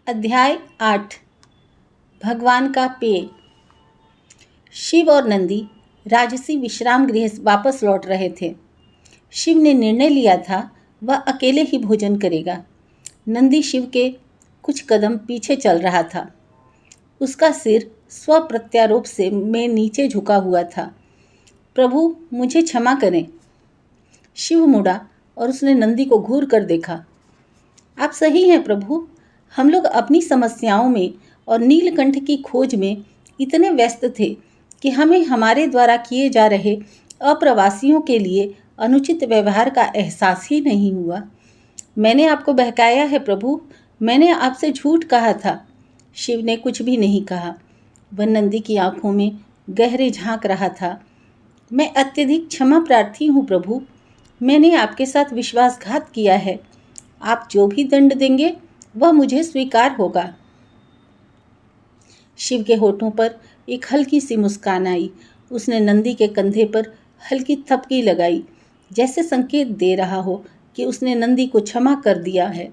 अध्याय 8 भगवान का पेय। शिव और नंदी राजसी विश्राम गृह वापस लौट रहे थे। शिव ने निर्णय लिया था वह अकेले ही भोजन करेगा। नंदी शिव के कुछ कदम पीछे चल रहा था। उसका सिर स्वप्रत्यारोप से में नीचे झुका हुआ था। प्रभु, मुझे क्षमा करें। शिव मुड़ा और उसने नंदी को घूर कर देखा। आप सही हैं प्रभु, हम लोग अपनी समस्याओं में और नीलकंठ की खोज में इतने व्यस्त थे कि हमें हमारे द्वारा किए जा रहे अप्रवासियों के लिए अनुचित व्यवहार का एहसास ही नहीं हुआ। मैंने आपको बहकाया है प्रभु, मैंने आपसे झूठ कहा था। शिव ने कुछ भी नहीं कहा। वह नंदी की आंखों में गहरे झांक रहा था। मैं अत्यधिक क्षमा प्रार्थी हूँ प्रभु, मैंने आपके साथ विश्वासघात किया है। आप जो भी दंड देंगे वह मुझे स्वीकार होगा। शिव के होठों पर एक हल्की सी मुस्कान आई। उसने नंदी के कंधे पर हल्की थपकी लगाई, जैसे संकेत दे रहा हो कि उसने नंदी को क्षमा कर दिया है।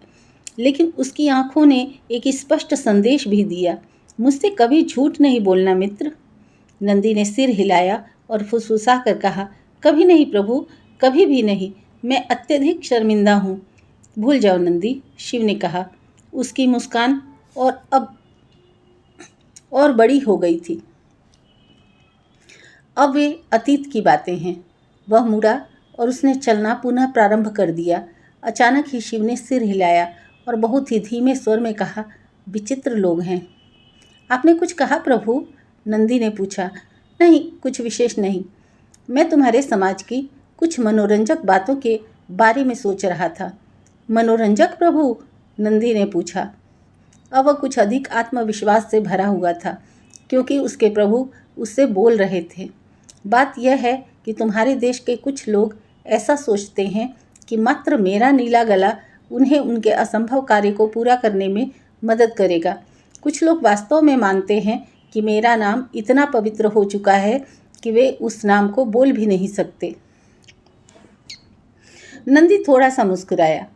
लेकिन उसकी आंखों ने एक स्पष्ट संदेश भी दिया, मुझसे कभी झूठ नहीं बोलना मित्र। नंदी ने सिर हिलाया और फुसफुसा कर कहा, कभी नहीं प्रभु, कभी भी नहीं। मैं अत्यधिक शर्मिंदा हूँ। भूल जाओ नंदी, शिव ने कहा। उसकी मुस्कान अब और बड़ी हो गई थी। अब वे अतीत की बातें हैं। वह मुड़ा और उसने चलना पुनः प्रारंभ कर दिया। अचानक ही शिव ने सिर हिलाया और बहुत ही धीमे स्वर में कहा, विचित्र लोग हैं। आपने कुछ कहा प्रभु? नंदी ने पूछा। नहीं, कुछ विशेष नहीं। मैं तुम्हारे समाज की कुछ मनोरंजक बातों के बारे में सोच रहा था। मनोरंजक प्रभु? नंदी ने पूछा। अब वह कुछ अधिक आत्मविश्वास से भरा हुआ था, क्योंकि उसके प्रभु उससे बोल रहे थे। बात यह है कि तुम्हारे देश के कुछ लोग ऐसा सोचते हैं कि मात्र मेरा नीला गला उन्हें उनके असंभव कार्य को पूरा करने में मदद करेगा। कुछ लोग वास्तव में मानते हैं कि मेरा नाम इतना पवित्र हो चुका है कि वे उस नाम को बोल भी नहीं सकते। नंदी थोड़ा सा मुस्कुराया।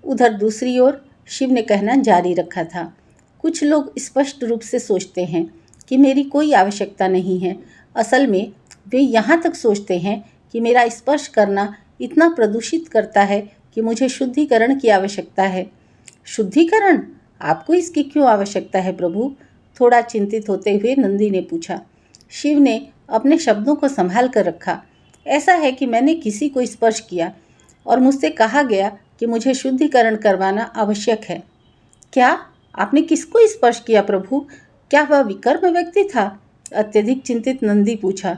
उधर दूसरी ओर शिव ने कहना जारी रखा था, कुछ लोग स्पष्ट रूप से सोचते हैं कि मेरी कोई आवश्यकता नहीं है। असल में वे यहाँ तक सोचते हैं कि मेरा स्पर्श करना इतना प्रदूषित करता है कि मुझे शुद्धिकरण की आवश्यकता है। शुद्धिकरण? आपको इसकी क्यों आवश्यकता है प्रभु? थोड़ा चिंतित होते हुए नंदी ने पूछा। शिव ने अपने शब्दों को संभाल कर रखा। ऐसा है कि मैंने किसी को स्पर्श किया और मुझसे कहा गया कि मुझे शुद्धिकरण करवाना आवश्यक है। क्या? आपने किसको स्पर्श किया प्रभु? क्या वह विकर्म व्यक्ति था? अत्यधिक चिंतित नंदी पूछा।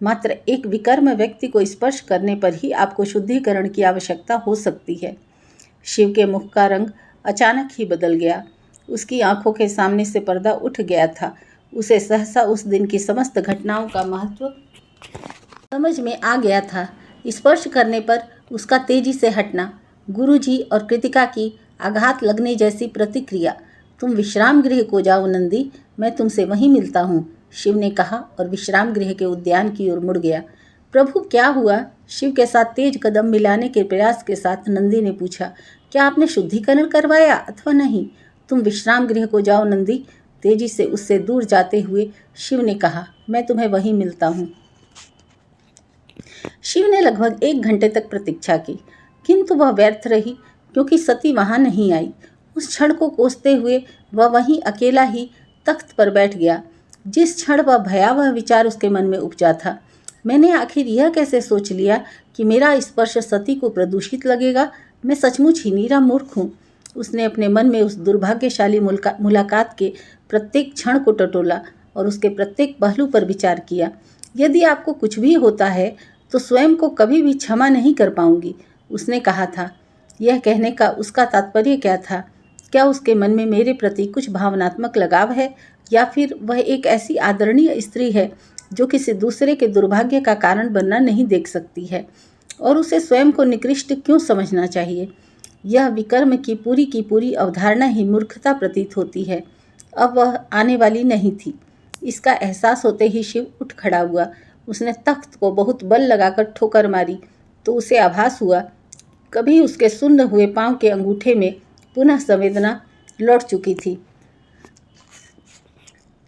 मात्र एक विकर्म व्यक्ति को स्पर्श करने पर ही आपको शुद्धिकरण की आवश्यकता हो सकती है। शिव के मुख का रंग अचानक ही बदल गया। उसकी आंखों के सामने से पर्दा उठ गया था। उसे सहसा उस दिन की समस्त घटनाओं का महत्व समझ में आ गया था। स्पर्श करने पर उसका तेजी से हटना, गुरुजी और कृतिका की आघात लगने जैसी प्रतिक्रिया। तुम विश्राम गृह को जाओ नंदी, मैं तुमसे वहीं मिलता हूँ, शिव ने कहा और विश्राम गृह के उद्यान की ओर मुड़ गया। प्रभु, क्या हुआ? शिव के साथ तेज कदम मिलाने के प्रयास के साथ नंदी ने पूछा। क्या आपने शुद्धिकरण करवाया अथवा नहीं? तुम विश्राम गृह को जाओ नंदी, तेजी से उससे दूर जाते हुए शिव ने कहा। मैं तुम्हें वहीं मिलता हूँ। शिव ने लगभग 1 घंटे तक प्रतीक्षा की, किंतु वह व्यर्थ रही, क्योंकि सती वहां नहीं आई। उस क्षण को कोसते हुए वह वहीं अकेला ही तख्त पर बैठ गया। जिस क्षण वह भयावह विचार उसके मन में उपजा था, मैंने आखिर यह कैसे सोच लिया कि मेरा स्पर्श सती को प्रदूषित लगेगा? मैं सचमुच ही नीरा मूर्ख हूँ। उसने अपने मन में उस दुर्भाग्यशाली मुलाकात के प्रत्येक क्षण को टटोला और उसके प्रत्येक पहलू पर विचार किया। यदि आपको कुछ भी होता है तो स्वयं को कभी भी क्षमा नहीं कर पाऊंगी, उसने कहा था। यह कहने का उसका तात्पर्य क्या था? क्या उसके मन में मेरे प्रति कुछ भावनात्मक लगाव है, या फिर वह एक ऐसी आदरणीय स्त्री है जो किसी दूसरे के दुर्भाग्य का कारण बनना नहीं देख सकती है, और उसे स्वयं को निकृष्ट क्यों समझना चाहिए? यह विकर्म की पूरी अवधारणा ही मूर्खता प्रतीत होती है। अब वह आने वाली नहीं थी। इसका एहसास होते ही शिव उठ खड़ा हुआ। उसने तख्त को बहुत बल लगाकर ठोकर मारी तो उसे आभास हुआ कभी उसके सुन्न हुए पांव के अंगूठे में पुनः संवेदना लौट चुकी थी।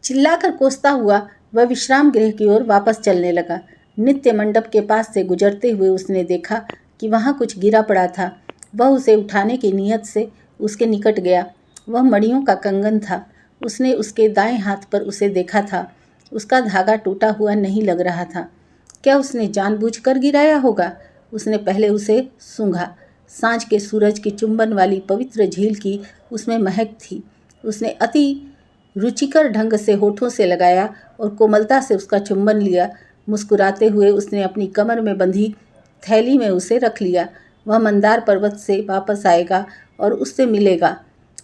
चिल्लाकर कोसता हुआ वह विश्राम गृह की ओर वापस चलने लगा। नित्य मंडप के पास से गुजरते हुए उसने देखा कि वहाँ कुछ गिरा पड़ा था। वह उसे उठाने की नीयत से उसके निकट गया। वह मणियों का कंगन था। उसने उसके दाएं हाथ पर उसे देखा था। उसका धागा टूटा हुआ नहीं लग रहा था। क्या उसने जानबूझकर गिराया होगा? उसने पहले उसे सूंघा। सांझ के सूरज की चुंबन वाली पवित्र झील की उसमें महक थी। उसने अति रुचिकर ढंग से होठों से लगाया और कोमलता से उसका चुंबन लिया। मुस्कुराते हुए उसने अपनी कमर में बंधी थैली में उसे रख लिया। वह मंदार पर्वत से वापस आएगा और उससे मिलेगा।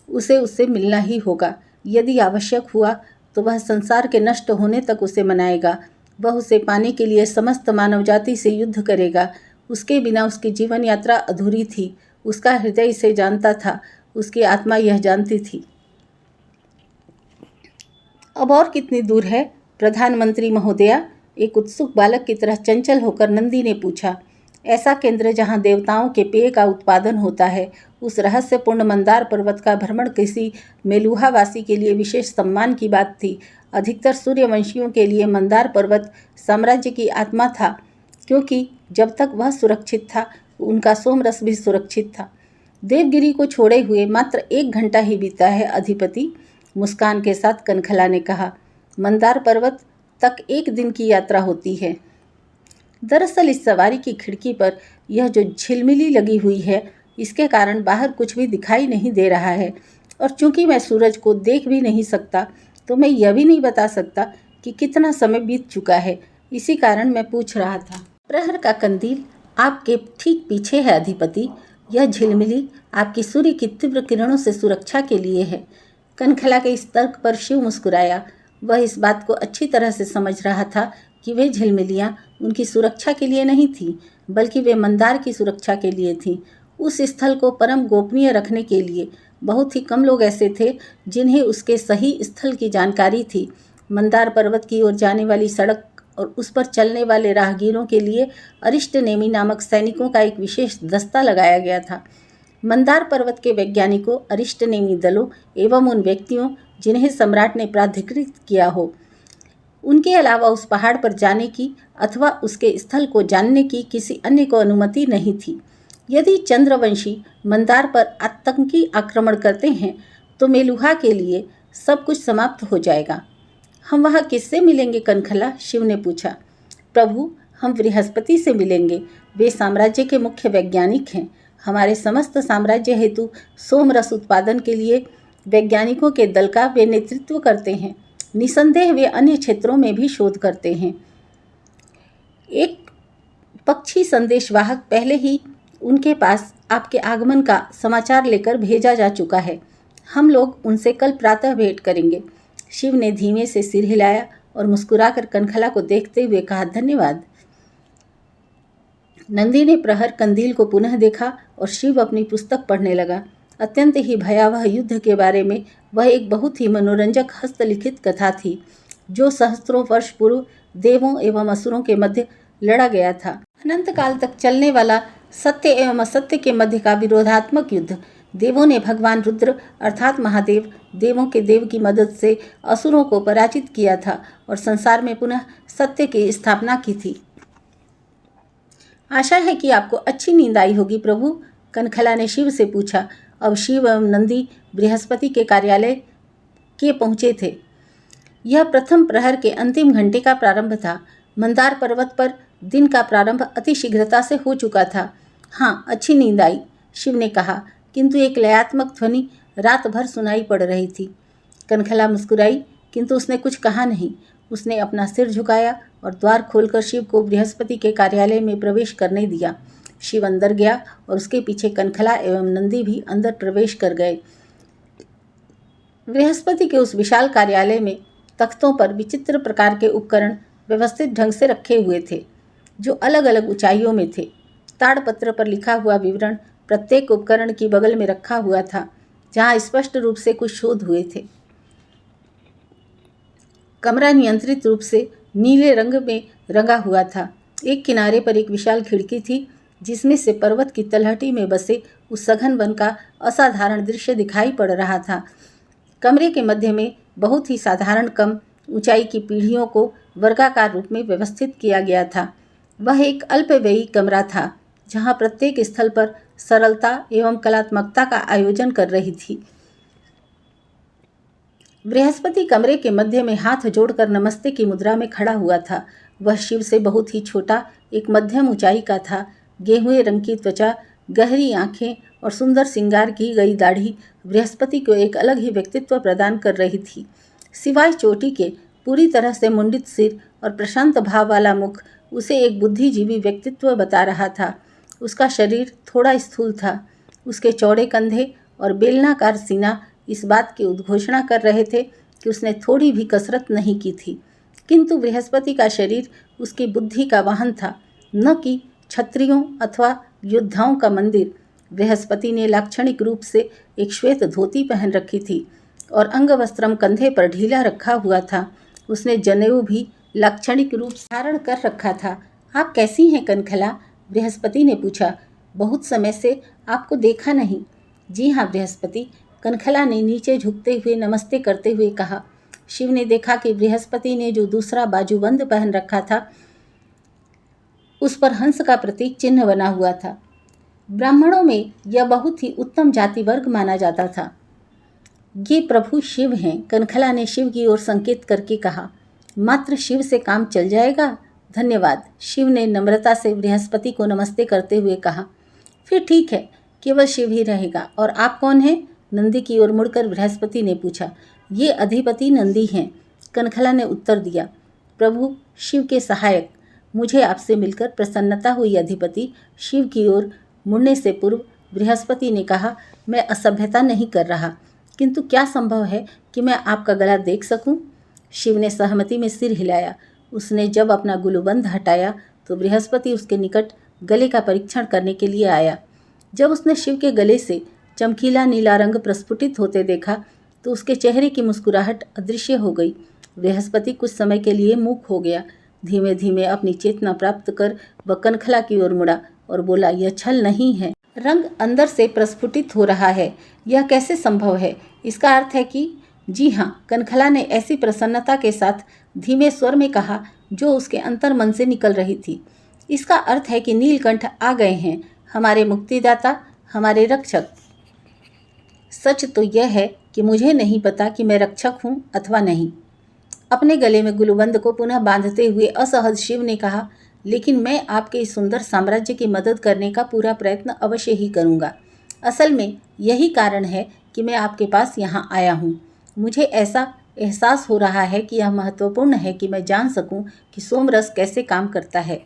उसे उससे मिलना ही होगा। यदि आवश्यक हुआ तो वह संसार के नष्ट होने तक उसे मनाएगा। वह उसे पाने के लिए समस्त मानवजाति से युद्ध करेगा। उसके बिना उसकी जीवन यात्रा अधूरी थी। उसका हृदय इसे जानता था। उसकी आत्मा यह जानती थी। अब और कितनी दूर है प्रधानमंत्री महोदया? एक उत्सुक बालक की तरह चंचल होकर नंदी ने पूछा। ऐसा केंद्र जहाँ देवताओं के पेय का उत्पादन होता है। उस रहस्यपूर्ण मंदार पर्वत का भ्रमण किसी मेलुहावासी के लिए विशेष सम्मान की बात थी। अधिकतर सूर्यवंशियों के लिए मंदार पर्वत साम्राज्य की आत्मा था, क्योंकि जब तक वह सुरक्षित था उनका सोमरस भी सुरक्षित था। देवगिरी को छोड़े हुए मात्र 1 घंटा ही बीता है अधिपति, मुस्कान के साथ कनखला ने कहा। मंदार पर्वत तक 1 दिन की यात्रा होती है। दरअसल इस सवारी की खिड़की पर यह जो झिलमिली लगी हुई है, इसके कारण बाहर कुछ भी दिखाई नहीं दे रहा है। और चूंकि मैं सूरज को देख भी नहीं सकता, तो मैं यह भी नहीं बता सकता कि कितना समय बीत चुका है। इसी कारण मैं पूछ रहा था। प्रहर का कंदील आपके ठीक पीछे है अधिपति। यह झिलमिली आपकी सूर्य की तीव्र किरणों से सुरक्षा के लिए है। कनखला के इस तर्क पर शिव मुस्कुराया। वह इस बात को अच्छी तरह से समझ रहा था कि वे झिलमिलियाँ उनकी सुरक्षा के लिए नहीं थीं, बल्कि वे मंदार की सुरक्षा के लिए थीं। उस स्थल को परम गोपनीय रखने के लिए बहुत ही कम लोग ऐसे थे जिन्हें उसके सही स्थल की जानकारी थी। मंदार पर्वत की ओर जाने वाली सड़क और उस पर चलने वाले राहगीरों के लिए अरिष्टनेमी नामक सैनिकों का एक विशेष दस्ता लगाया गया था। मंदार पर्वत के वैज्ञानिकों, अरिष्टनेमी दलों एवं उन व्यक्तियों जिन्हें सम्राट ने प्राधिकृत किया हो, उनके अलावा उस पहाड़ पर जाने की अथवा उसके स्थल को जानने की किसी अन्य को अनुमति नहीं थी। यदि चंद्रवंशी मंदार पर आतंकी आक्रमण करते हैं तो मेलुहा के लिए सब कुछ समाप्त हो जाएगा। हम वहाँ किससे मिलेंगे कनखला? शिव ने पूछा। प्रभु, हम बृहस्पति से मिलेंगे। वे साम्राज्य के मुख्य वैज्ञानिक हैं। हमारे समस्त साम्राज्य हेतु सोमरस उत्पादन के लिए वैज्ञानिकों के दल का वे नेतृत्व करते हैं। निसंदेह वे अन्य क्षेत्रों में भी शोध करते हैं। एक पक्षी संदेशवाहक पहले ही उनके पास आपके आगमन का समाचार लेकर भेजा जा चुका है। हम लोग उनसे कल प्रातः भेंट करेंगे। शिव ने धीमे से सिर हिलाया और मुस्कुराकर कनखला को देखते हुए कहा, धन्यवाद। नंदी ने प्रहर कंदील को पुनः देखा और शिव अपनी पुस्तक पढ़ने लगा। अत्यंत ही भयावह युद्ध के बारे में वह एक बहुत ही मनोरंजक हस्तलिखित कथा थी, जो सहस्त्रों वर्ष पूर्व देवों एवं असुरों के मध्य लड़ा गया था। अनंत काल तक चलने वाला सत्य एवं असत्य के मध्य का विरोधात्मक युद्ध। देवों ने भगवान रुद्र अर्थात महादेव, देवों के देव की मदद से असुरों को पराजित किया था और संसार में पुनः सत्य की स्थापना की थी। आशा है कि आपको अच्छी नींद आई होगी प्रभु, कनखला ने शिव से पूछा। अब शिव एवं नंदी बृहस्पति के कार्यालय के पहुँचे थे। यह प्रथम प्रहर के अंतिम घंटे का प्रारंभ था। मंदार पर्वत पर दिन का प्रारंभ अति शीघ्रता से हो चुका था। हाँ, अच्छी नींद आई, शिव ने कहा, किंतु एक लयात्मक ध्वनि रात भर सुनाई पड़ रही थी। कनखला मुस्कुराई, किंतु उसने कुछ कहा नहीं। उसने अपना सिर झुकाया और द्वार खोलकर शिव को बृहस्पति के कार्यालय में प्रवेश करने दिया। शिव अंदर गया और उसके पीछे कनखला एवं नंदी भी अंदर प्रवेश कर गए। बृहस्पति के उस विशाल कार्यालय में तख्तों पर विचित्र प्रकार के उपकरण व्यवस्थित ढंग से रखे हुए थे, जो अलग अलग ऊंचाइयों में थे। ताड़पत्र पर लिखा हुआ विवरण प्रत्येक उपकरण की बगल में रखा हुआ था, जहाँ स्पष्ट रूप से कुछ शोध हुए थे। कमरा नियंत्रित रूप से नीले रंग में रंगा हुआ था। एक किनारे पर एक विशाल खिड़की थी, जिसमें से पर्वत की तलहटी में बसे उस सघन वन का असाधारण दृश्य दिखाई पड़ रहा था। कमरे के मध्य में बहुत ही साधारण कम ऊंचाई की पीढ़ियों को वर्गाकार रूप में व्यवस्थित किया गया था। वह एक अल्पव्ययी कमरा था, जहाँ प्रत्येक स्थल पर सरलता एवं कलात्मकता का आयोजन कर रही थी। बृहस्पति कमरे के मध्य में हाथ जोड़कर नमस्ते की मुद्रा में खड़ा हुआ था। वह शिव से बहुत ही छोटा, एक मध्यम ऊंचाई का था। गेहुए रंग की त्वचा, गहरी आंखें और सुंदर श्रृंगार की गई दाढ़ी बृहस्पति को एक अलग ही व्यक्तित्व प्रदान कर रही थी। सिवाय चोटी के पूरी तरह से मुंडित सिर और प्रशांत भाव वाला मुख उसे एक बुद्धिजीवी व्यक्तित्व बता रहा था। उसका शरीर थोड़ा स्थूल था। उसके चौड़े कंधे और बेलनाकार सीना इस बात की उद्घोषणा कर रहे थे कि उसने थोड़ी भी कसरत नहीं की थी। किंतु बृहस्पति का शरीर उसकी बुद्धि का वाहन था, न कि क्षत्रियों अथवा योद्धाओं का मंदिर। बृहस्पति ने लाक्षणिक रूप से एक श्वेत धोती पहन रखी थी और अंगवस्त्रम कंधे पर ढीला रखा हुआ था। उसने जनेऊ भी लाक्षणिक रूप से धारण कर रखा था। आप कैसी हैं कनखला? बृहस्पति ने पूछा। बहुत समय से आपको देखा नहीं। जी हाँ बृहस्पति, कनखला ने नीचे झुकते हुए नमस्ते करते हुए कहा। शिव ने देखा कि बृहस्पति ने जो दूसरा बाजूबंद पहन रखा था उस पर हंस का प्रतीक चिन्ह बना हुआ था। ब्राह्मणों में यह बहुत ही उत्तम जाति वर्ग माना जाता था। ये प्रभु शिव हैं, कनखला ने शिव की ओर संकेत करके कहा। मात्र शिव से काम चल जाएगा? धन्यवाद, शिव ने नम्रता से बृहस्पति को नमस्ते करते हुए कहा। फिर ठीक है, केवल शिव ही रहेगा। और आप कौन हैं? नंदी की ओर मुड़कर बृहस्पति ने पूछा। ये अधिपति नंदी हैं, कनखला ने उत्तर दिया। प्रभु शिव के सहायक, मुझे आपसे मिलकर प्रसन्नता हुई अधिपति। शिव की ओर मुड़ने से पूर्व बृहस्पति ने कहा, मैं असभ्यता नहीं कर रहा, किंतु क्या संभव है कि मैं आपका गला देख सकूं? शिव ने सहमति में सिर हिलाया। उसने जब अपना गुलूबंद हटाया तो बृहस्पति उसके निकट गले का परीक्षण करने के लिए आया। जब उसने शिव के गले से चमकीला नीला रंग प्रस्फुटित होते देखा तो उसके चेहरे की मुस्कुराहट अदृश्य हो गई। बृहस्पति कुछ समय के लिए मूक हो गया। धीमे धीमे अपनी चेतना प्राप्त कर वह कनखला की ओर मुड़ा और बोला, यह छल नहीं है, रंग अंदर से प्रस्फुटित हो रहा है। यह कैसे संभव है? इसका अर्थ है कि जी हाँ, कनखला ने ऐसी प्रसन्नता के साथ धीमे स्वर में कहा जो उसके अंतर मन से निकल रही थी। इसका अर्थ है कि नीलकंठ आ गए हैं, हमारे मुक्तिदाता, हमारे रक्षक। सच तो यह है कि मुझे नहीं पता कि मैं रक्षक हूँ अथवा नहीं। अपने गले में गुलूबंद को पुनः बांधते हुए असहज शिव ने कहा, लेकिन मैं आपके इस सुंदर साम्राज्य की मदद करने का पूरा प्रयत्न अवश्य ही करूँगा। असल में यही कारण है कि मैं आपके पास यहाँ आया हूँ। मुझे ऐसा एहसास हो रहा है कि यह महत्वपूर्ण है कि मैं जान सकूँ कि सोमरस कैसे काम करता है।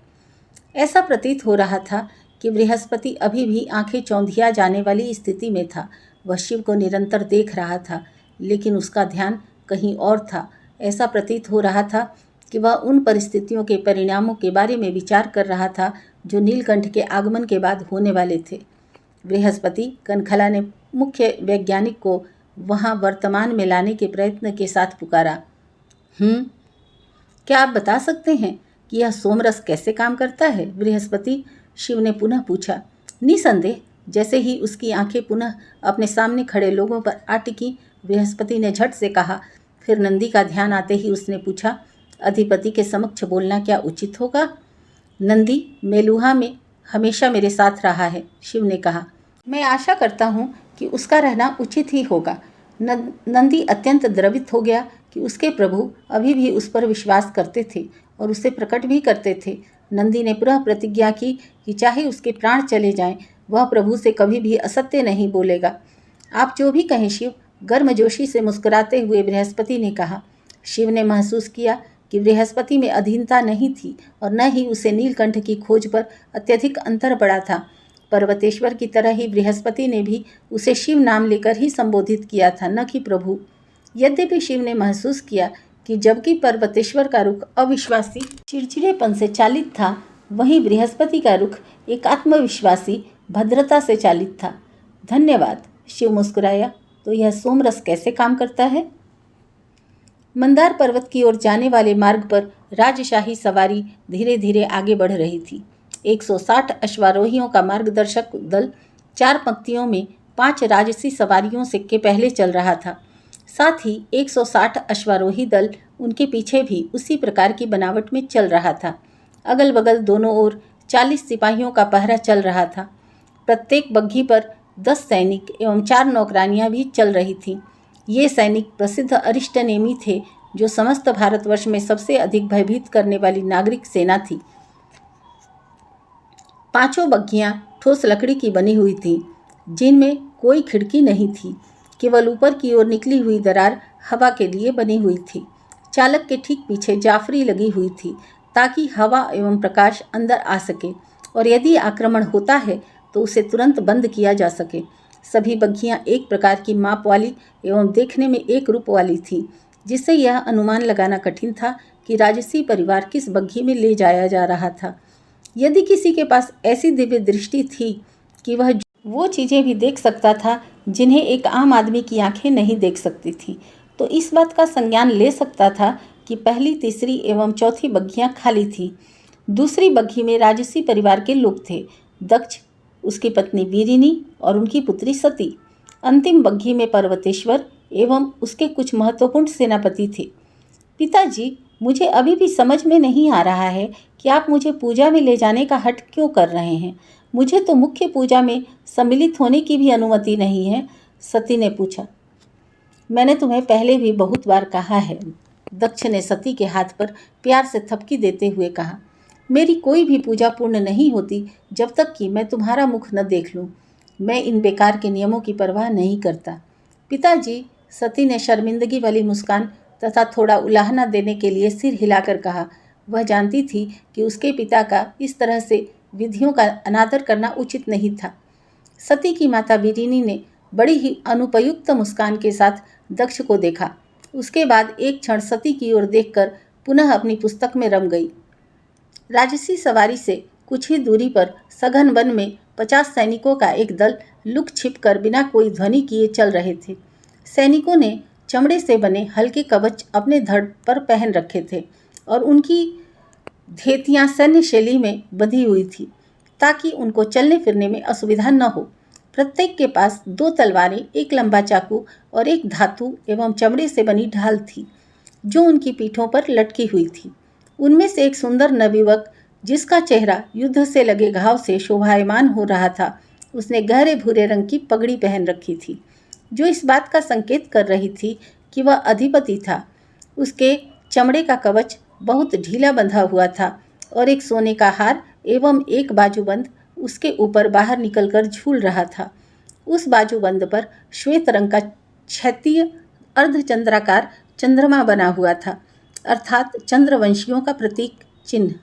ऐसा प्रतीत हो रहा था कि बृहस्पति अभी भी आंखें चौंधिया जाने वाली स्थिति में था। वह शिव को निरंतर देख रहा था, लेकिन उसका ध्यान कहीं और था। ऐसा प्रतीत हो रहा था कि वह उन परिस्थितियों के परिणामों के बारे में विचार कर रहा था जो नीलकंठ के आगमन के बाद होने वाले थे। बृहस्पति कनखला ने मुख्य वैज्ञानिक को वहाँ वर्तमान में लाने के प्रयत्न के साथ पुकारा। क्या आप बता सकते हैं कि यह सोमरस कैसे काम करता है? बृहस्पति शिव ने पुनः पूछा। निसंदेह, जैसे ही उसकी आंखें पुनः अपने सामने खड़े लोगों पर आ टिकी, बृहस्पति ने झट से कहा। फिर नंदी का ध्यान आते ही उसने पूछा, अधिपति के समक्ष बोलना क्या उचित होगा? नंदी मेलुहा में हमेशा मेरे साथ रहा है, शिव ने कहा। मैं आशा करता हूँ कि उसका रहना उचित ही होगा। नंदी अत्यंत द्रवित हो गया कि उसके प्रभु अभी भी उस पर विश्वास करते थे और उसे प्रकट भी करते थे। नंदी ने पुनः प्रतिज्ञा की कि चाहे उसके प्राण चले जाएं, वह प्रभु से कभी भी असत्य नहीं बोलेगा। आप जो भी कहें शिव, गर्मजोशी से मुस्कुराते हुए बृहस्पति ने कहा। शिव ने महसूस किया कि बृहस्पति में अधीनता नहीं थी और न ही उसे नीलकंठ की खोज पर अत्यधिक अंतर पड़ा था। पर्वतेश्वर की तरह ही बृहस्पति ने भी उसे शिव नाम लेकर ही संबोधित किया था, न कि प्रभु। यद्यपि शिव ने महसूस किया कि जबकि पर्वतेश्वर का रुख अविश्वासी चिड़चिड़ेपन से चालित था, वहीं बृहस्पति का रुख एक आत्मविश्वासी भद्रता से चालित था। धन्यवाद, शिव मुस्कुराया। तो यह सोमरस कैसे काम करता है? मंदार पर्वत की ओर जाने वाले मार्ग पर राजशाही सवारी धीरे धीरे आगे बढ़ रही थी। 160 अश्वारोहियों का मार्गदर्शक दल 4 पंक्तियों में 5 राजसी सवारियों से के पहले चल रहा था। साथ ही 160 अश्वारोही दल उनके पीछे भी उसी प्रकार की बनावट में चल रहा था। अगल बगल दोनों ओर 40 सिपाहियों का पहरा चल रहा था। प्रत्येक बग्घी पर 10 सैनिक एवं 4 नौकरानियां भी चल रही थीं। ये सैनिक प्रसिद्ध अरिष्टनेमी थे, जो समस्त भारतवर्ष में सबसे अधिक भयभीत करने वाली नागरिक सेना थी। पांचों बग्घियां ठोस लकड़ी की बनी हुई थीं, जिनमें कोई खिड़की नहीं थी। केवल ऊपर की ओर निकली हुई दरार हवा के लिए बनी हुई थी। चालक के ठीक पीछे जाफरी लगी हुई थी, ताकि हवा एवं प्रकाश अंदर आ सके और यदि आक्रमण होता है तो उसे तुरंत बंद किया जा सके। सभी बग्घियां एक प्रकार की माप वाली एवं देखने में एक रूप वाली थीं, जिससे यह अनुमान लगाना कठिन था कि राजसी परिवार किस बग्घी में ले जाया जा रहा था। यदि किसी के पास ऐसी दिव्य दृष्टि थी कि वह वो चीज़ें भी देख सकता था जिन्हें एक आम आदमी की आंखें नहीं देख सकती थी, तो इस बात का संज्ञान ले सकता था कि पहली, तीसरी एवं चौथी बग्घियां खाली थीं। दूसरी बग्घी में राजसी परिवार के लोग थे, दक्ष, उसकी पत्नी वीरिनी और उनकी पुत्री सती। अंतिम बग्घी में पर्वतेश्वर एवं उसके कुछ महत्वपूर्ण सेनापति थे। पिताजी, मुझे अभी भी समझ में नहीं आ रहा है कि आप मुझे पूजा में ले जाने का हठ क्यों कर रहे हैं। मुझे तो मुख्य पूजा में सम्मिलित होने की भी अनुमति नहीं है, सती ने पूछा। मैंने तुम्हें पहले भी बहुत बार कहा है, दक्ष ने सती के हाथ पर प्यार से थपकी देते हुए कहा। मेरी कोई भी पूजा पूर्ण नहीं होती जब तक कि मैं तुम्हारा मुख न देख लूं। मैं इन बेकार के नियमों की परवाह नहीं करता। पिताजी, सती ने शर्मिंदगी वाली मुस्कान तथा थोड़ा उलाहना देने के लिए सिर हिलाकर कहा। वह जानती थी कि उसके पिता का इस तरह से विधियों का अनादर करना उचित नहीं था। सती की माता वीरिनी ने बड़ी ही अनुपयुक्त मुस्कान के साथ दक्ष को देखा। उसके बाद एक क्षण सती की ओर देखकर पुनः अपनी पुस्तक में रम गई। राजसी सवारी से कुछ ही दूरी पर सघन वन में 50 सैनिकों का एक दल लुक छिप कर बिना कोई ध्वनि किए चल रहे थे। सैनिकों ने चमड़े से बने हल्के कवच अपने धड़ पर पहन रखे थे और उनकी धेतियां सैन्य शैली में बंधी हुई थी, ताकि उनको चलने फिरने में असुविधा न हो। प्रत्येक के पास 2 तलवारें, एक लंबा चाकू और एक धातु एवं चमड़े से बनी ढाल थी, जो उनकी पीठों पर लटकी हुई थी। उनमें से एक सुंदर नवयुवक, जिसका चेहरा युद्ध से लगे घाव से शोभायमान हो रहा था, उसने गहरे भूरे रंग की पगड़ी पहन रखी थी, जो इस बात का संकेत कर रही थी कि वह अधिपति था। उसके चमड़े का कवच बहुत ढीला बंधा हुआ था और एक सोने का हार एवं एक बाजूबंद उसके ऊपर बाहर निकलकर झूल रहा था। उस बाजूबंद पर श्वेत रंग का क्षैतिय अर्धचंद्राकार चंद्रमा बना हुआ था, अर्थात चंद्रवंशियों का प्रतीक चिन्ह।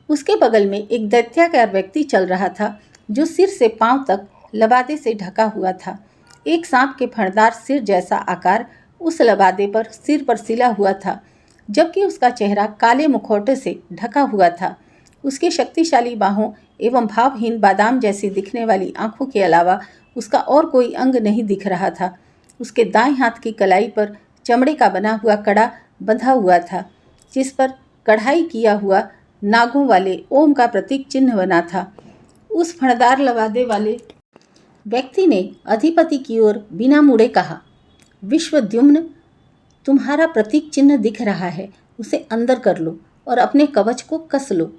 उसके बगल में एक दैत्याकार व्यक्ति चल रहा था, जो सिर से पांव तक लबादे से ढका हुआ था। एक सांप के फणदार सिर जैसा आकार उस लबादे पर सिर पर सिला हुआ था, जबकि उसका चेहरा काले मुखौटे से ढका हुआ था। उसकी शक्तिशाली बाहों एवं भावहीन बादाम जैसी दिखने वाली आंखों के अलावा उसका और कोई अंग नहीं दिख रहा था। उसके दाएं हाथ की कलाई पर चमड़े का बना हुआ कड़ा बंधा हुआ था, जिस पर कढ़ाई किया हुआ नागों वाले ओम का प्रतीक चिन्ह बना था। उस फणदार लबादे वाले व्यक्ति ने अधिपति की ओर बिना मुड़े कहा, विश्वद्युम्न, तुम्हारा प्रतीक चिन्ह दिख रहा है, उसे अंदर कर लो और अपने कवच को कस लो।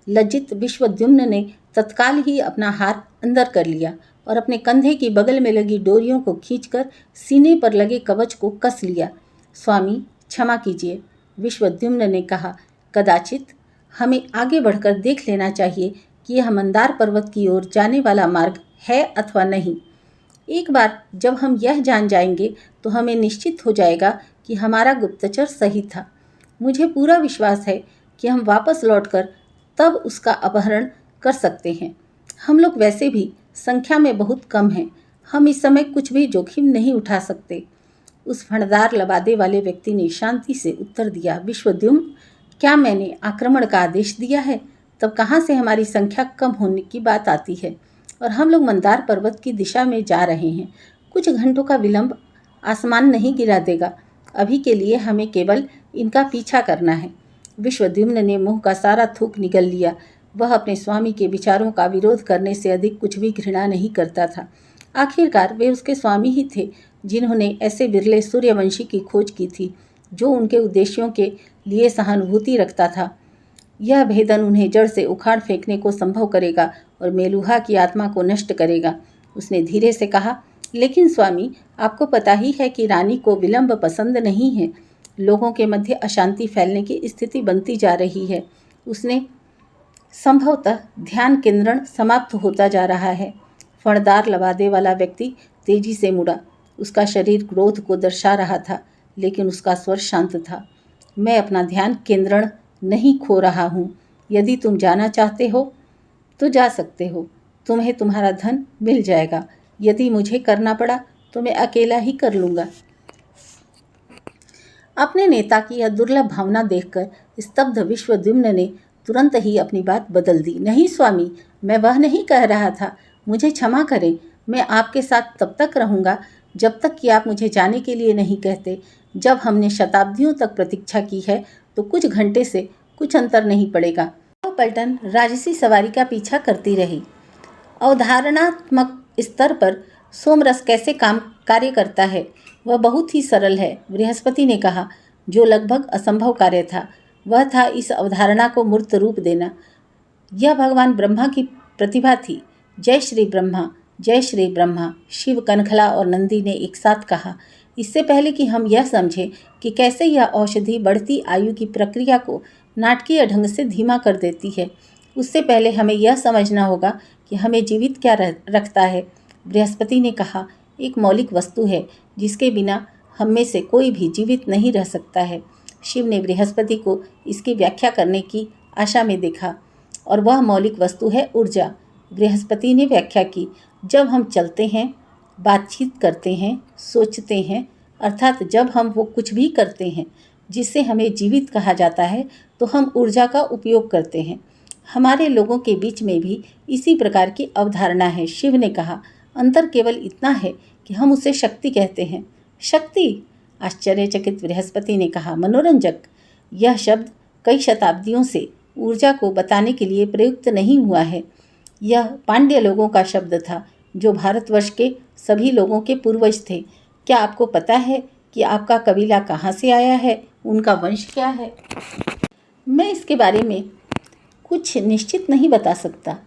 लज्जित विश्वद्युम्न ने तत्काल ही अपना हाथ अंदर कर लिया और अपने कंधे की बगल में लगी डोरियों को खींचकर सीने पर लगे कवच को कस लिया। स्वामी, क्षमा कीजिए, विश्वद्युम्न ने कहा। कदाचित हमें आगे बढ़कर देख लेना चाहिए कि यह मंदार पर्वत की ओर जाने वाला मार्ग है अथवा नहीं। एक बार जब हम यह जान जाएंगे तो हमें निश्चित हो जाएगा कि हमारा गुप्तचर सही था। मुझे पूरा विश्वास है कि हम वापस लौटकर तब उसका अपहरण कर सकते हैं। हम लोग वैसे भी संख्या में बहुत कम हैं। हम इस समय कुछ भी जोखिम नहीं उठा सकते। उस फणदार लबादे वाले व्यक्ति ने शांति से उत्तर दिया, विश्वद्युम्न, क्या मैंने आक्रमण का आदेश दिया है? तब कहाँ से हमारी संख्या कम होने की बात आती है? और हम लोग मंदार पर्वत की दिशा में जा रहे हैं। कुछ घंटों का विलंब आसमान नहीं गिरा देगा। अभी के लिए हमें केवल इनका पीछा करना है। विश्वद्युम्न ने मुंह का सारा थूक निगल लिया। वह अपने स्वामी के विचारों का विरोध करने से अधिक कुछ भी घृणा नहीं करता था। आखिरकार वे उसके स्वामी ही थे जिन्होंने ऐसे बिरले सूर्यवंशी की खोज की थी जो उनके उद्देश्यों के लिए सहानुभूति रखता था। यह भेदन उन्हें जड़ से उखाड़ फेंकने को संभव करेगा और मेलुहा की आत्मा को नष्ट करेगा। उसने धीरे से कहा, लेकिन स्वामी, आपको पता ही है कि रानी को विलंब पसंद नहीं है। लोगों के मध्य अशांति फैलने की स्थिति बनती जा रही है। उसने संभवतः ध्यान केंद्रण समाप्त होता जा रहा है। फणदार लवादे वाला व्यक्ति तेजी से मुड़ा। उसका शरीर क्रोध को दर्शा रहा था, लेकिन उसका स्वर शांत था। मैं अपना ध्यान केंद्रण नहीं खो रहा हूँ। यदि तुम जाना चाहते हो तो जा सकते हो। तुम्हें तुम्हारा धन मिल जाएगा। यदि मुझे करना पड़ा तो मैं अकेला ही कर लूँगा। अपने नेता की यह दुर्लभ भावना देखकर स्तब्ध विश्वद्युम्न ने तुरंत ही अपनी बात बदल दी। नहीं स्वामी, मैं वह नहीं कह रहा था। मुझे क्षमा करें। मैं आपके साथ तब तक रहूँगा जब तक कि आप मुझे जाने के लिए नहीं कहते। जब हमने शताब्दियों तक प्रतीक्षा की है तो कुछ घंटे से कुछ अंतर नहीं पड़ेगा। पलटन राजसी सवारी का पीछा करती रही। अवधारणात्मक स्तर पर सोमरस कैसे कार्य करता है वह बहुत ही सरल है, बृहस्पति ने कहा। जो लगभग असंभव कार्य था वह था इस अवधारणा को मूर्त रूप देना। यह भगवान ब्रह्मा की प्रतिभा थी। जय श्री ब्रह्मा, जय श्री ब्रह्मा, शिव, कनखला और नंदी ने एक साथ कहा। इससे पहले कि हम यह समझें कि कैसे यह औषधि बढ़ती आयु की प्रक्रिया को नाटकीय ढंग से धीमा कर देती है, उससे पहले हमें यह समझना होगा कि हमें जीवित क्या रखता है। बृहस्पति ने कहा, एक मौलिक वस्तु है जिसके बिना हम में से कोई भी जीवित नहीं रह सकता है। शिव ने बृहस्पति को इसकी व्याख्या करने की आशा में देखा, और वह मौलिक वस्तु है ऊर्जा। बृहस्पति ने व्याख्या की, जब हम चलते हैं, बातचीत करते हैं, सोचते हैं, अर्थात जब हम वो कुछ भी करते हैं जिससे हमें जीवित कहा जाता है, तो हम ऊर्जा का उपयोग करते हैं। हमारे लोगों के बीच में भी इसी प्रकार की अवधारणा है। शिव ने कहा, अंतर केवल इतना है कि हम उसे शक्ति कहते हैं। शक्ति? आश्चर्यचकित बृहस्पति ने कहा, मनोरंजक। यह शब्द कई शताब्दियों से ऊर्जा को बताने के लिए प्रयुक्त नहीं हुआ है। यह पांड्य लोगों का शब्द था जो भारतवर्ष के सभी लोगों के पूर्वज थे। क्या आपको पता है कि आपका कबीला कहाँ से आया है, उनका वंश क्या है? मैं इसके बारे में कुछ निश्चित नहीं बता सकता,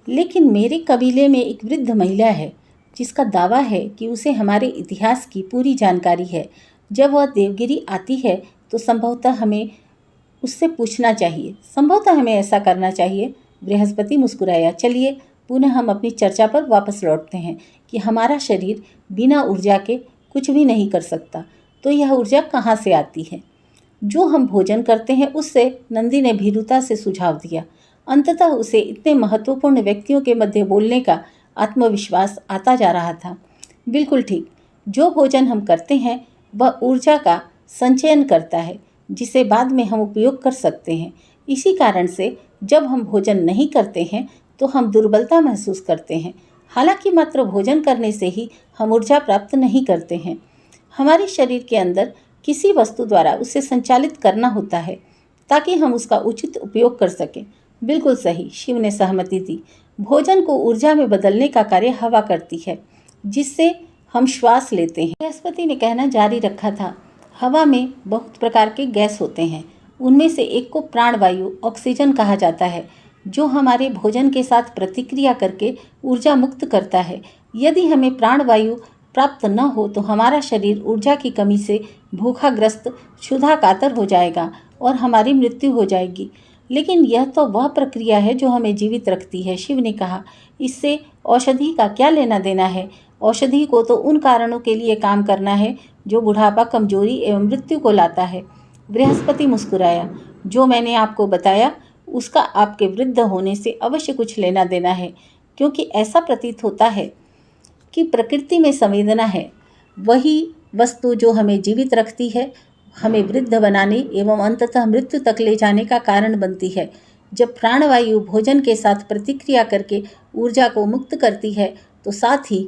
लेकिन मेरे कबीले में एक वृद्ध महिला है जिसका दावा है कि उसे हमारे इतिहास की पूरी जानकारी है। जब वह देवगिरी आती है तो संभवतः हमें उससे पूछना चाहिए। संभवतः हमें ऐसा करना चाहिए। बृहस्पति मुस्कुराया। चलिए पुनः हम अपनी चर्चा पर वापस लौटते हैं कि हमारा शरीर बिना ऊर्जा के कुछ भी नहीं कर सकता। तो यह ऊर्जा कहाँ से आती है? जो हम भोजन करते हैं उससे, नंदी ने भीरुता से सुझाव दिया। अंततः उसे इतने महत्वपूर्ण व्यक्तियों के मध्य बोलने का आत्मविश्वास आता जा रहा था। बिल्कुल ठीक। जो भोजन हम करते हैं वह ऊर्जा का संचयन करता है जिसे बाद में हम उपयोग कर सकते हैं। इसी कारण से जब हम भोजन नहीं करते हैं तो हम दुर्बलता महसूस करते हैं। हालांकि मात्र भोजन करने से ही हम ऊर्जा प्राप्त नहीं करते हैं। हमारे शरीर के अंदर किसी वस्तु द्वारा उसे संचालित करना होता है ताकि हम उसका उचित उपयोग कर सकें। बिल्कुल सही, शिव ने सहमति दी। भोजन को ऊर्जा में बदलने का कार्य हवा करती है जिससे हम श्वास लेते हैं। बृहस्पति ने कहना जारी रखा था, हवा में बहुत प्रकार के गैस होते हैं। उनमें से एक को प्राणवायु ऑक्सीजन कहा जाता है जो हमारे भोजन के साथ प्रतिक्रिया करके ऊर्जा मुक्त करता है। यदि हमें प्राणवायु प्राप्त न हो तो हमारा शरीर ऊर्जा की कमी से भूखाग्रस्त, क्षुधा कातर हो जाएगा और हमारी मृत्यु हो जाएगी। लेकिन यह तो वह प्रक्रिया है जो हमें जीवित रखती है, शिव ने कहा। इससे औषधि का क्या लेना देना है? औषधि को तो उन कारणों के लिए काम करना है जो बुढ़ापा, कमजोरी एवं मृत्यु को लाता है। बृहस्पति मुस्कुराया। जो मैंने आपको बताया उसका आपके वृद्ध होने से अवश्य कुछ लेना देना है, क्योंकि ऐसा प्रतीत होता है कि प्रकृति में संवेदना है। वही वस्तु जो हमें जीवित रखती है, हमें वृद्ध बनाने एवं अंततः मृत्यु तक ले जाने का कारण बनती है। जब प्राणवायु भोजन के साथ प्रतिक्रिया करके ऊर्जा को मुक्त करती है तो साथ ही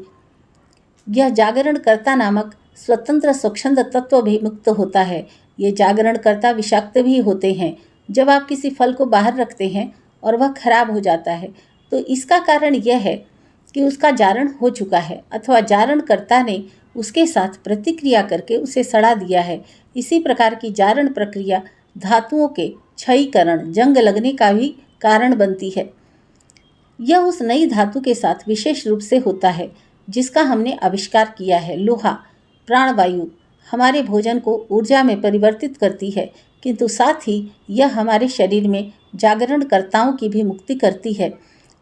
यह जागरणकर्ता नामक स्वतंत्र स्वच्छंद तत्व भी मुक्त होता है। ये जागरणकर्ता विषाक्त भी होते हैं। जब आप किसी फल को बाहर रखते हैं और वह खराब हो जाता है तो इसका कारण यह है कि उसका जारण हो चुका है अथवा जारणकर्ता ने उसके साथ प्रतिक्रिया करके उसे सड़ा दिया है। इसी प्रकार की जारण प्रक्रिया धातुओं के क्षयीकरण, जंग लगने का भी कारण बनती है। यह उस नई धातु के साथ विशेष रूप से होता है जिसका हमने आविष्कार किया है। लोहा, प्राणवायु हमारे भोजन को ऊर्जा में परिवर्तित करती है, किंतु साथ ही यह हमारे शरीर में जागरणकर्ताओं की भी मुक्ति करती है।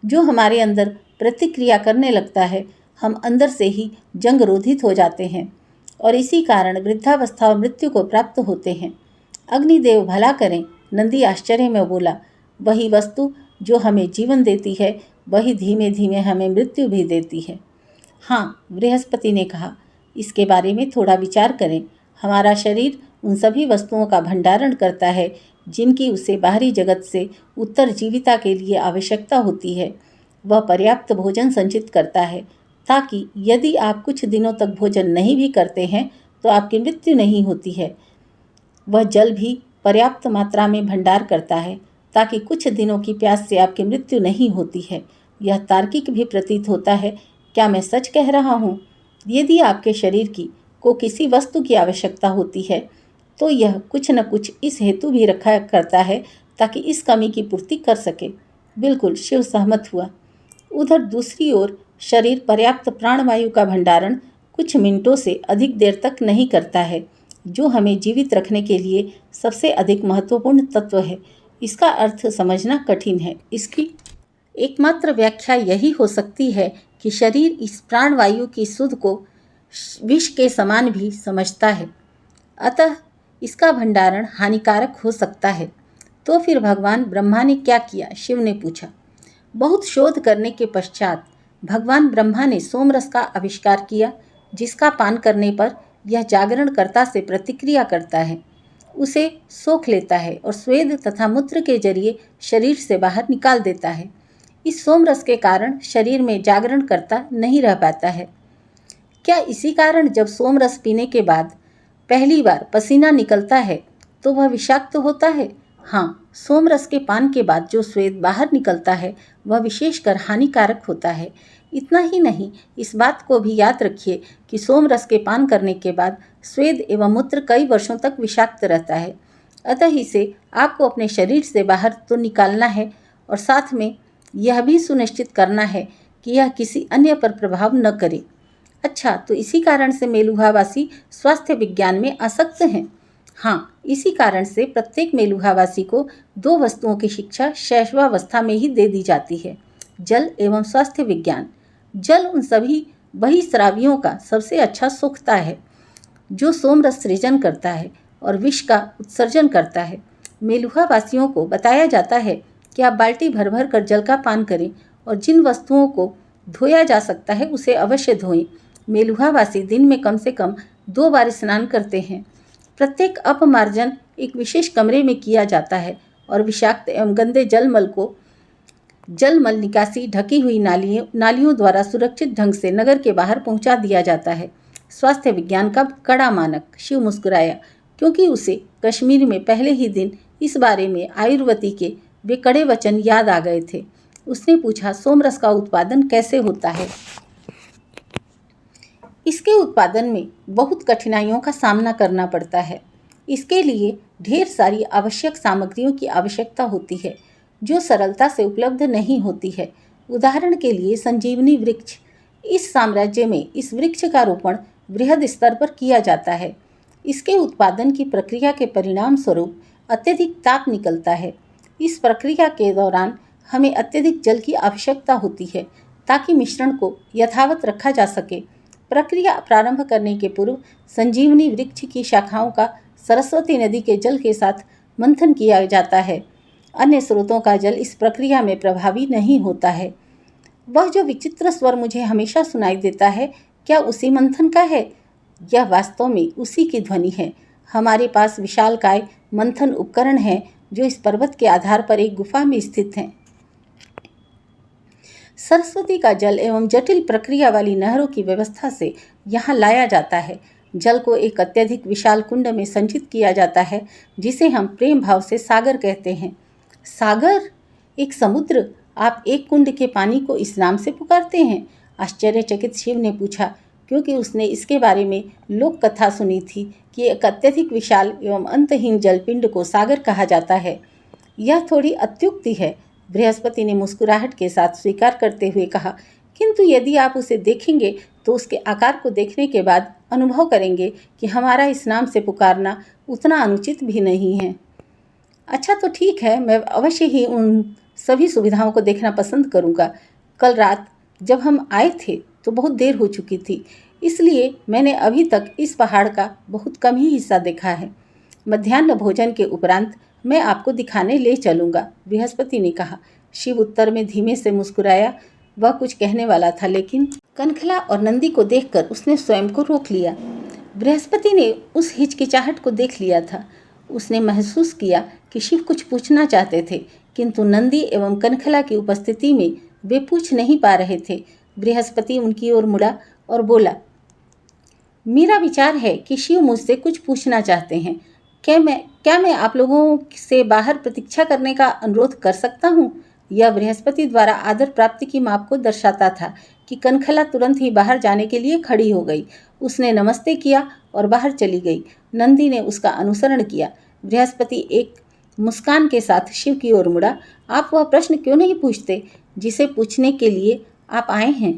जो हमारे अंदर प्रतिक्रिया करने लगता है, हम अंदर से ही जंग रोधित हो जाते हैं और इसी कारण वृद्धावस्था और मृत्यु को प्राप्त होते हैं। अग्निदेव भला करें, नंदी आश्चर्य में बोला। वही वस्तु जो हमें जीवन देती है, वही धीमे धीमे हमें मृत्यु भी देती है। हाँ, बृहस्पति ने कहा, इसके बारे में थोड़ा विचार करें। हमारा शरीर उन सभी वस्तुओं का भंडारण करता है जिनकी उसे बाहरी जगत से उत्तरजीविता के लिए आवश्यकता होती है। वह पर्याप्त भोजन संचित करता है ताकि यदि आप कुछ दिनों तक भोजन नहीं भी करते हैं तो आपकी मृत्यु नहीं होती है। वह जल भी पर्याप्त मात्रा में भंडार करता है ताकि कुछ दिनों की प्यास से आपकी मृत्यु नहीं होती है। यह तार्किक भी प्रतीत होता है। क्या मैं सच कह रहा हूँ? यदि आपके शरीर को किसी वस्तु की आवश्यकता होती है तो यह कुछ न कुछ इस हेतु भी रखा करता है ताकि इस कमी की पूर्ति कर सके। बिल्कुल, शिव सहमत हुआ। उधर दूसरी ओर शरीर पर्याप्त प्राणवायु का भंडारण कुछ मिनटों से अधिक देर तक नहीं करता है, जो हमें जीवित रखने के लिए सबसे अधिक महत्वपूर्ण तत्व है। इसका अर्थ समझना कठिन है। इसकी एकमात्र व्याख्या यही हो सकती है कि शरीर इस प्राणवायु की सुध को विष के समान भी समझता है, अतः इसका भंडारण हानिकारक हो सकता है। तो फिर भगवान ब्रह्मा ने क्या किया? शिव ने पूछा। बहुत शोध करने के पश्चात भगवान ब्रह्मा ने सोमरस का आविष्कार किया, जिसका पान करने पर यह जागरणकर्ता से प्रतिक्रिया करता है, उसे सोख लेता है और स्वेद तथा मूत्र के जरिए शरीर से बाहर निकाल देता है। इस सोमरस के कारण शरीर में जागरणकर्ता नहीं रह पाता है। क्या इसी कारण जब सोमरस पीने के बाद पहली बार पसीना निकलता है तो वह विषाक्त होता है? हाँ, सोमरस के पान के बाद जो स्वेद बाहर निकलता है वह विशेषकर हानिकारक होता है। इतना ही नहीं, इस बात को भी याद रखिए कि सोमरस के पान करने के बाद स्वेद एवं मूत्र कई वर्षों तक विषाक्त रहता है, अतः इसे आपको अपने शरीर से बाहर तो निकालना है और साथ में यह भी सुनिश्चित करना है कि यह किसी अन्य पर प्रभाव न करे। अच्छा, तो इसी कारण से मेलुहावासी स्वास्थ्य विज्ञान में आसक्त हैं। हाँ, इसी कारण से प्रत्येक मेलुहावासी को दो वस्तुओं की शिक्षा शैशवावस्था में ही दे दी जाती है, जल एवं स्वास्थ्य विज्ञान। जल उन सभी बहिस्रावियों का सबसे अच्छा सोखता है जो सोमरस सृजन करता है और विष का उत्सर्जन करता है। मेलुहावासियों को बताया जाता है कि आप बाल्टी भर भर कर जल का पान करें और जिन वस्तुओं को धोया जा सकता है उसे अवश्य धोएं। मेलुहावासी दिन में कम से कम 2 बार स्नान करते हैं। प्रत्येक अपमार्जन एक विशेष कमरे में किया जाता है और विषाक्त एवं गंदे जलमल निकासी ढकी हुई नालियों द्वारा सुरक्षित ढंग से नगर के बाहर पहुंचा दिया जाता है। स्वास्थ्य विज्ञान का कड़ा मानक। शिव मुस्कुराया, क्योंकि उसे कश्मीर में पहले ही दिन इस बारे में आयुर्वेदी के वे कड़े वचन याद आ गए थे। उसने पूछा, सोमरस का उत्पादन कैसे होता है? इसके उत्पादन में बहुत कठिनाइयों का सामना करना पड़ता है। इसके लिए ढेर सारी आवश्यक सामग्रियों की आवश्यकता होती है जो सरलता से उपलब्ध नहीं होती है। उदाहरण के लिए संजीवनी वृक्ष। इस साम्राज्य में इस वृक्ष का रोपण बृहद स्तर पर किया जाता है। इसके उत्पादन की प्रक्रिया के परिणाम स्वरूप अत्यधिक ताप निकलता है। इस प्रक्रिया के दौरान हमें अत्यधिक जल की आवश्यकता होती है ताकि मिश्रण को यथावत रखा जा सके। प्रक्रिया प्रारंभ करने के पूर्व संजीवनी वृक्ष की शाखाओं का सरस्वती नदी के जल के साथ मंथन किया जाता है। अन्य स्रोतों का जल इस प्रक्रिया में प्रभावी नहीं होता है। वह जो विचित्र स्वर मुझे हमेशा सुनाई देता है, क्या उसी मंथन का है? यह वास्तव में उसी की ध्वनि है। हमारे पास विशालकाय मंथन उपकरण हैं जो इस पर्वत के आधार पर एक गुफा में स्थित हैं। सरस्वती का जल एवं जटिल प्रक्रिया वाली नहरों की व्यवस्था से यहाँ लाया जाता है। जल को एक अत्यधिक विशाल कुंड में संचित किया जाता है, जिसे हम प्रेम भाव से सागर कहते हैं। सागर? एक समुद्र? आप एक कुंड के पानी को इस नाम से पुकारते हैं? आश्चर्यचकित शिव ने पूछा, क्योंकि उसने इसके बारे में लोक कथा सुनी थी कि एक अत्यधिक विशाल एवं अंतहीन जलपिंड को सागर कहा जाता है। यह थोड़ी अत्युक्ति है, बृहस्पति ने मुस्कुराहट के साथ स्वीकार करते हुए कहा, किंतु यदि आप उसे देखेंगे तो उसके आकार को देखने के बाद अनुभव करेंगे कि हमारा इस नाम से पुकारना उतना अनुचित भी नहीं है। अच्छा तो ठीक है, मैं अवश्य ही उन सभी सुविधाओं को देखना पसंद करूँगा। कल रात जब हम आए थे तो बहुत देर हो चुकी थी, इसलिए मैंने अभी तक इस पहाड़ का बहुत कम ही हिस्सा देखा है। मध्याह्न भोजन के उपरांत मैं आपको दिखाने ले चलूँगा, बृहस्पति ने कहा। शिव उत्तर में धीमे से मुस्कुराया। वह कुछ कहने वाला था, लेकिन कनखला और नंदी को देखकर उसने स्वयं को रोक लिया। बृहस्पति ने उस हिचकिचाहट को देख लिया था। उसने महसूस किया कि शिव कुछ पूछना चाहते थे, किंतु नंदी एवं कनखला की उपस्थिति में वे पूछ नहीं पा रहे थे। बृहस्पति उनकी ओर मुड़ा और बोला, मेरा विचार है कि शिव मुझसे कुछ पूछना चाहते हैं। क्या मैं आप लोगों से बाहर प्रतीक्षा करने का अनुरोध कर सकता हूँ? यह बृहस्पति द्वारा आदर प्राप्ति की माप को दर्शाता था कि कनखला तुरंत ही बाहर जाने के लिए खड़ी हो गई। उसने नमस्ते किया और बाहर चली गई। नंदी ने उसका अनुसरण किया। बृहस्पति एक मुस्कान के साथ शिव की ओर मुड़ा। आप वह प्रश्न क्यों नहीं पूछते जिसे पूछने के लिए आप आए हैं?